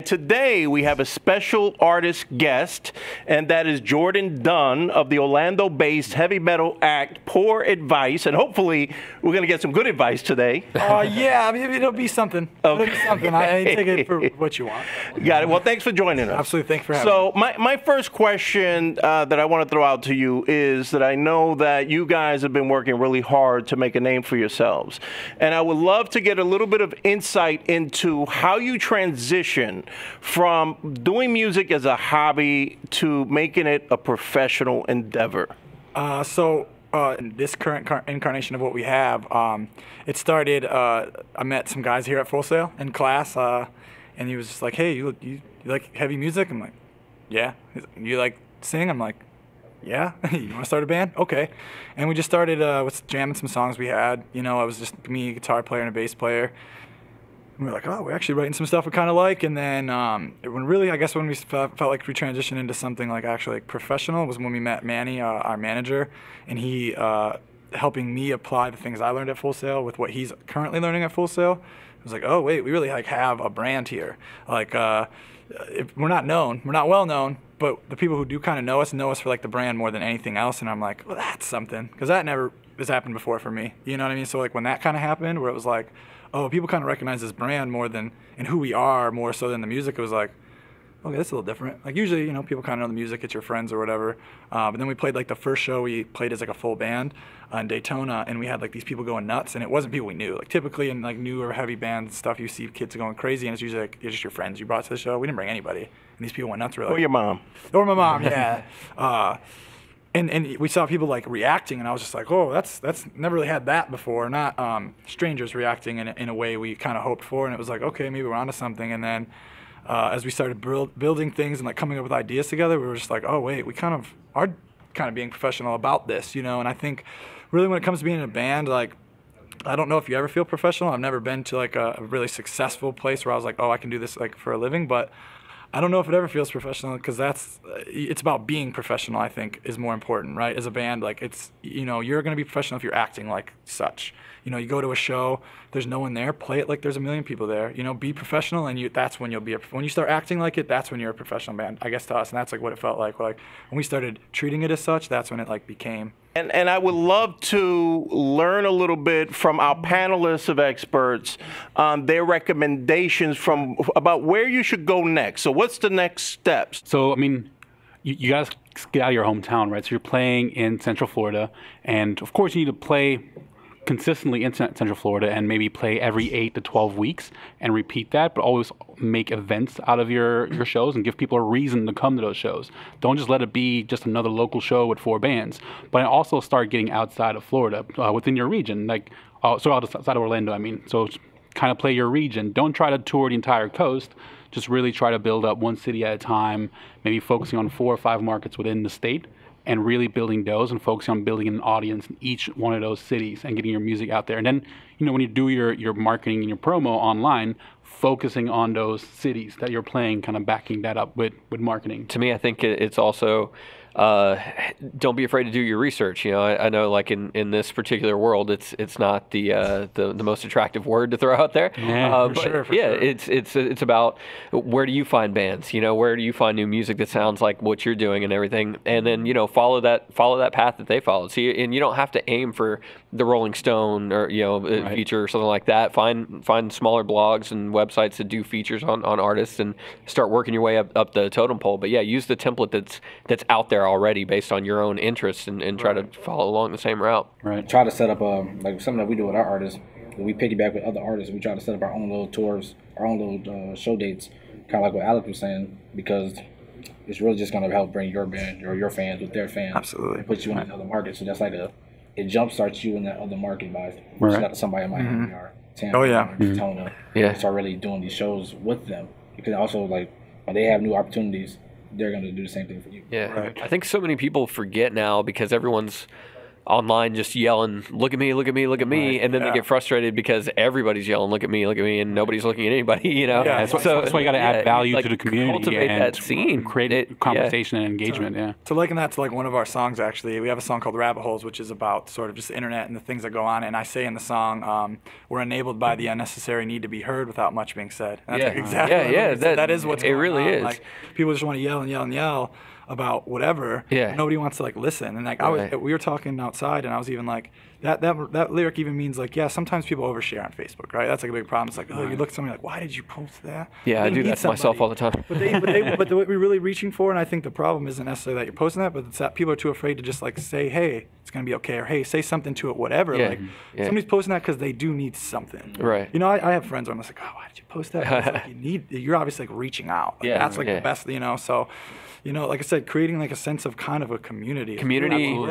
Today we have a special artist guest, and that is Jordan Dunne of the Orlando-based heavy metal act Poor Advice, and hopefully we're going to get some good advice today. Yeah, maybe it'll be something. Okay. It'll be something. I take it for what you want. Got it. Well, thanks for joining us. Absolutely. Thanks for having me. So my first question that I want to throw out to you is that I know that you guys have been working really hard to make a name for yourselves, and I would love to get a little bit of insight into how you transition from doing music as a hobby to making it a professional endeavor. In this current incarnation of what we have, it started, I met some guys here at Full Sail in class, and he was just like, hey, you like heavy music? I'm like, yeah. He's like, you like sing? I'm like, yeah. You want to start a band? Okay. And we just started with jamming some songs we had. You know, it was just me, a guitar player, and a bass player. And we were like, oh, we're actually writing some stuff we kind of like. And then when we felt like we transitioned into something like actually like professional was when we met Manny, our manager, and he helping me apply the things I learned at Full Sail with what he's currently learning at Full Sail. I was like, oh wait, we really like have a brand here. Like if we're not known, we're not well known, but the people who do kind of know us for like the brand more than anything else. And I'm like, well, that's something, because that never has happened before for me. You know what I mean? So like when that kind of happened, where it was like, oh, people kind of recognize this brand more than, and who we are more so than the music, it was like, okay, that's a little different. Like usually, you know, people kind of know the music, it's your friends or whatever. But then we played like the first show we played as like a full band in Daytona, and we had like these people going nuts, and it wasn't people we knew. Like typically in like newer heavy bands and stuff, you see kids going crazy, and it's usually like it's just your friends you brought to the show. We didn't bring anybody, and these people went nuts. Really. Or your mom. Or my mom, yeah. And we saw people like reacting, and I was just like, oh, that's never really had that before. Not strangers reacting in a way we kind of hoped for, and it was like, okay, maybe we're onto something. And then as we started building things and like coming up with ideas together, we were just like, oh wait, we kind of are being professional about this, you know. And I think really when it comes to being in a band, like I don't know if you ever feel professional. I've never been to like a really successful place where I was like, oh, I can do this like for a living, but I don't know if it ever feels professional, because it's about being professional, I think, is more important, right? As a band, like it's, you know, you're going to be professional if you're acting like such. You know, you go to a show, there's no one there, play it like there's a million people there. You know, be professional, and that's when you'll be when you start acting like it, that's when you're a professional band, I guess, to us. And that's like what it felt like. Like when we started treating it as such, that's when it like became. And I would love to learn a little bit from our panelists of experts on their recommendations about where you should go next. So what's the next steps? So, I mean, you guys get out of your hometown, right? So you're playing in Central Florida, and of course you need to play consistently in Central Florida and maybe play every 8 to 12 weeks and repeat that, but always make events out of your shows and give people a reason to come to those shows. Don't just let it be just another local show with 4 bands, but also start getting outside of Florida, within your region, like so outside of Orlando, I mean. So kind of play your region. Don't try to tour the entire coast. Just really try to build up one city at a time, maybe focusing on 4 or 5 markets within the state, and really building those and focusing on building an audience in each one of those cities and getting your music out there. And then, you know, when you do your marketing and your promo online, focusing on those cities that you're playing, kind of backing that up with marketing. To me, I think it's also don't be afraid to do your research. You know, I know like in this particular world, it's not the most attractive word to throw out there. Yeah, but sure, yeah, sure. It's about where do you find bands? You know, where do you find new music that sounds like what you're doing and everything, and then, you know, follow that path that they followed. See, and you don't have to aim for the Rolling Stone or, you know, right, feature or something like that. Find smaller blogs and websites that do features on artists and start working your way up the totem pole. But yeah, use the template that's out there already based on your own interests and try to follow along the same route. Right. Try to set up like something that we do with our artists. We piggyback with other artists. We try to set up our own little tours, our own little show dates, kind of like what Alex was saying, because it's really just going to help bring your band or your fans with their fans. Absolutely. Put you in another market. So that's like it jumpstarts you in that other market by somebody in Miami or Tampa or Daytona. Start really doing these shows with them. You can also, like, when they have new opportunities, they're going to do the same thing for you. Yeah, right. I think so many people forget now because everyone's online just yelling, look at me, look at me, look at me, and then they get frustrated because everybody's yelling, look at me, and nobody's looking at anybody, you know. Yeah, that's why you got to add value to the community cultivate and that scene, create conversation and engagement. To liken that to like one of our songs, actually, we have a song called Rabbit Holes, which is about sort of just the internet and the things that go on. And I say in the song, we're enabled by the unnecessary need to be heard without much being said. And that's exactly that is what's it going really on. is. Like, people just want to yell and yell and yell about whatever. Yeah. Nobody wants to like listen. And like we were talking outside, and I was even like, that lyric even means like, sometimes people overshare on Facebook, right? That's like a big problem. It's like, you look at somebody like, why did you post that? Yeah, I do that to myself all the time. But what we're really reaching for, and I think the problem isn't necessarily that you're posting that, but it's that people are too afraid to just like say, hey, it's gonna be okay, or hey, say something to it, whatever. Like somebody's posting that because they do need something. Right. You know, I have friends where I'm just like, oh, why did you post that? Like, you're obviously like reaching out. Like, that's like the best, you know. So, you know, like I said, creating like a sense of kind of a community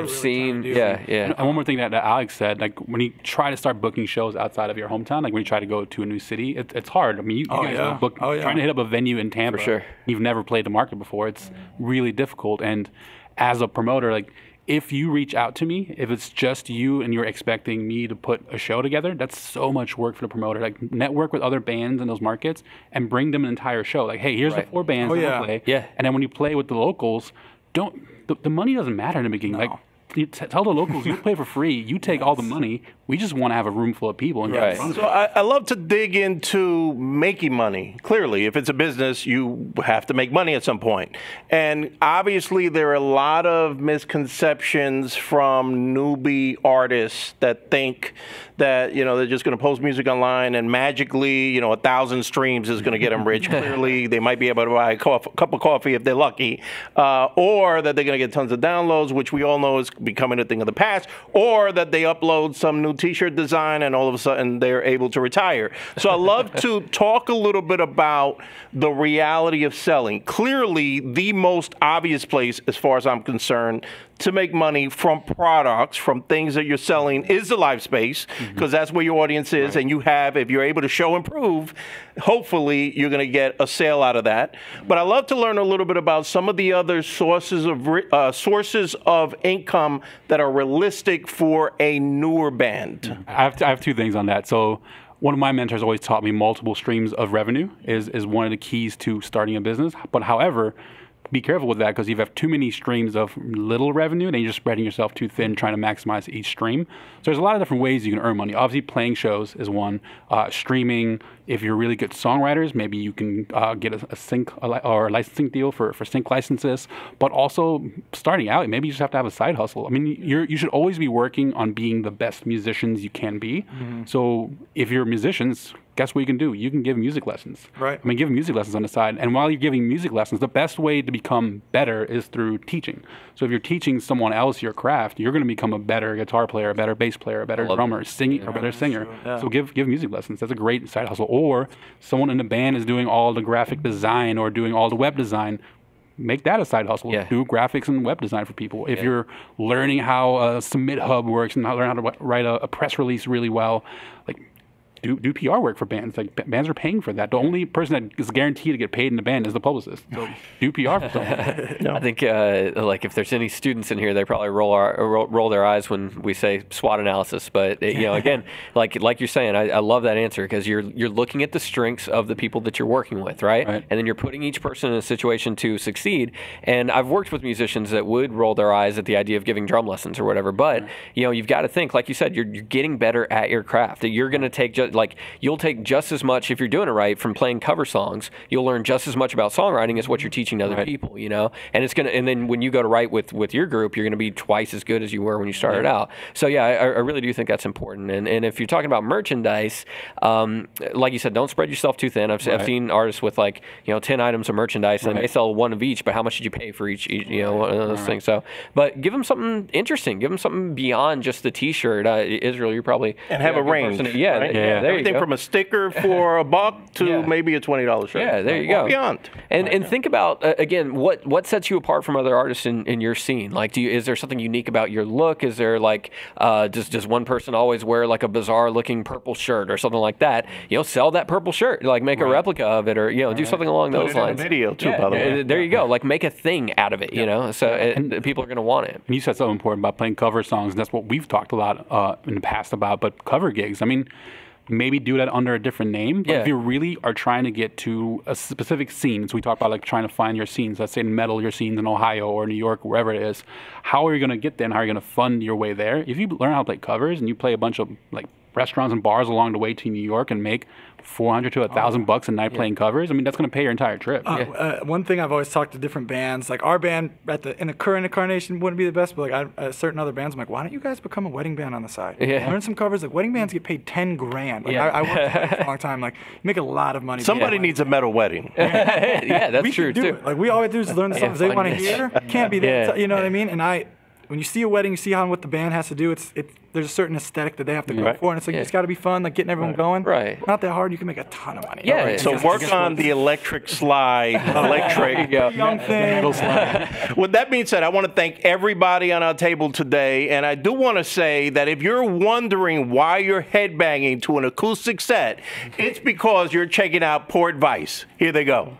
scene. And one more thing that Alex said, like when you try to start booking shows outside of your hometown, like when you try to go to a new city, it's hard. I mean, you guys know, trying to hit up a venue in Tampa, for sure. You've never played the market before. It's really difficult. And as a promoter, like if you reach out to me, if it's just you and you're expecting me to put a show together, that's so much work for the promoter. Like network with other bands in those markets and bring them an entire show. Like, hey, here's the 4 bands that play. Yeah. And then when you play with the locals, the money doesn't matter in the beginning. Like, you tell the locals, you play for free, you take all the money. We just want to have a room full of people. And get fun. So I love to dig into making money. Clearly, if it's a business, you have to make money at some point. And obviously, there are a lot of misconceptions from newbie artists that think that, you know, they're just going to post music online and magically, you know, 1,000 streams is going to get them rich. Clearly, they might be able to buy a cup of coffee if they're lucky, or that they're going to get tons of downloads, which we all know is becoming a thing of the past, or that they upload some new t-shirt design and all of a sudden they're able to retire. So I love to talk a little bit about the reality of selling. Clearly, the most obvious place, as far as I'm concerned, to make money from products, from things that you're selling, is the live space, because that's where your audience is, and you have, if you're able to show and prove, hopefully you're going to get a sale out of that. But I love to learn a little bit about some of the other sources of income that are realistic for a newer band. I have 2 things on that. So one of my mentors always taught me multiple streams of revenue is one of the keys to starting a business. But however, be careful with that, because if you have too many streams of little revenue, then you're just spreading yourself too thin trying to maximize each stream. So there's a lot of different ways you can earn money. Obviously, playing shows is one. Streaming, if you're really good songwriters, maybe you can get a sync or a licensing deal for sync licenses. But also, starting out, maybe you just have to have a side hustle. I mean, you should always be working on being the best musicians you can be. So if you're musicians, guess what you can do? You can give music lessons. Right. I mean, give music lessons on the side. And while you're giving music lessons, the best way to become better is through teaching. So if you're teaching someone else your craft, you're going to become a better guitar player, a better bass player, a better drummer, singing, or a better singer. Yeah. So give music lessons. That's a great side hustle. Or someone in the band is doing all the graphic design or doing all the web design. Make that a side hustle. Do graphics and web design for people. If you're learning how a Submit Hub works and learn how to write a press release really well, like do PR work for bands. Like bands are paying for that. The only person that is guaranteed to get paid in the band is the publicist. So do PR for someone. I think like if there's any students in here, they probably roll their eyes when we say SWOT analysis. But you know, again, like you're saying, I love that answer, because you're looking at the strengths of the people that you're working with, right? And then you're putting each person in a situation to succeed. And I've worked with musicians that would roll their eyes at the idea of giving drum lessons or whatever. But you know, you've got to think, like you said, you're getting better at your craft. That you're going to take you'll take just as much, if you're doing it right, from playing cover songs. You'll learn just as much about songwriting as what you're teaching to other people, you know. And then when you go to write with your group, you're going to be twice as good as you were when you started out. So yeah, I really do think that's important. And if you're talking about merchandise, like you said, don't spread yourself too thin. I've seen artists with 10 items of merchandise, and they sell one of each, but how much did you pay for each one of those things? So, but give them something interesting. Give them something beyond just the T-shirt. Israel, you're probably and have a range. Right? there you Everything go. from a sticker for $1 to maybe a $20 shirt. Yeah, there you or go. Beyond. And think about again what sets you apart from other artists in your scene. Like, is there something unique about your look? Is there like does one person always wear like a bizarre looking purple shirt or something like that? You know, sell that purple shirt. Like make a replica of it, or do something along those lines. In a video too, by the way. There you go. Like make a thing out of it. You know, so and people are going to want it. You said something important about playing cover songs, and that's what we've talked a lot in the past about. But cover gigs, I mean, maybe do that under a different name. But if you really are trying to get to a specific scene, so we talked about like trying to find your scenes. Let's say in metal, your scenes in Ohio or New York, wherever it is. How are you going to get there, and how are you going to fund your way there? If you learn how to play covers and you play a bunch of like restaurants and bars along the way to New York and make $400 to $1,000 a night playing covers, I mean, that's going to pay your entire trip. One thing I've always talked to different bands, like our band in the current incarnation wouldn't be the best, but like certain other bands, I'm like, why don't you guys become a wedding band on the side? Learn some covers. Like wedding bands get paid $10,000. Like I worked for a long time. Like you make a lot of money. Somebody needs a metal wedding. Yeah, that's true too. Like we always do is learn the songs they want to hear. Can't be that. You know what I mean? And when you see a wedding, you see what the band has to do. There's a certain aesthetic that they have to go for, and it's like it's got to be fun, like getting everyone going. Right. Not that hard. You can make a ton of money. Yeah. So work on the electric slide. Young thing. With that being said, I want to thank everybody on our table today, and I do want to say that if you're wondering why you're headbanging to an acoustic set, it's because you're checking out Poor Advice. Here they go.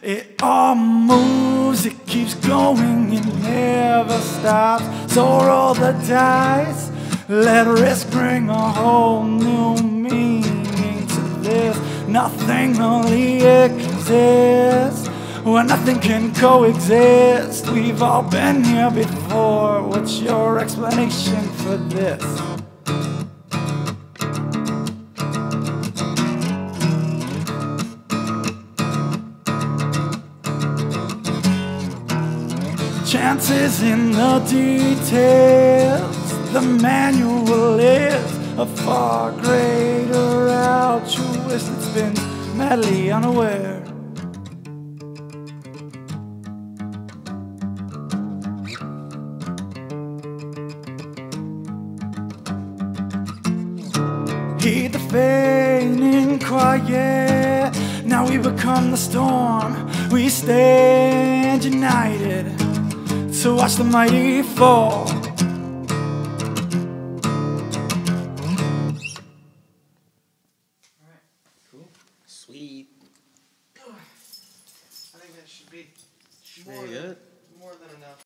It all moves, it keeps going, it never stops. So roll the dice, let risk bring a whole new meaning to this. Nothing only exists where nothing can coexist. We've all been here before. What's your explanation for this? Chances in the details. The manual is a far greater altruist that spins madly unaware. Heed the feigning quiet. Now we become the storm. We stand united to watch the mighty fall. Sweet. I think that should be Very good. more than enough.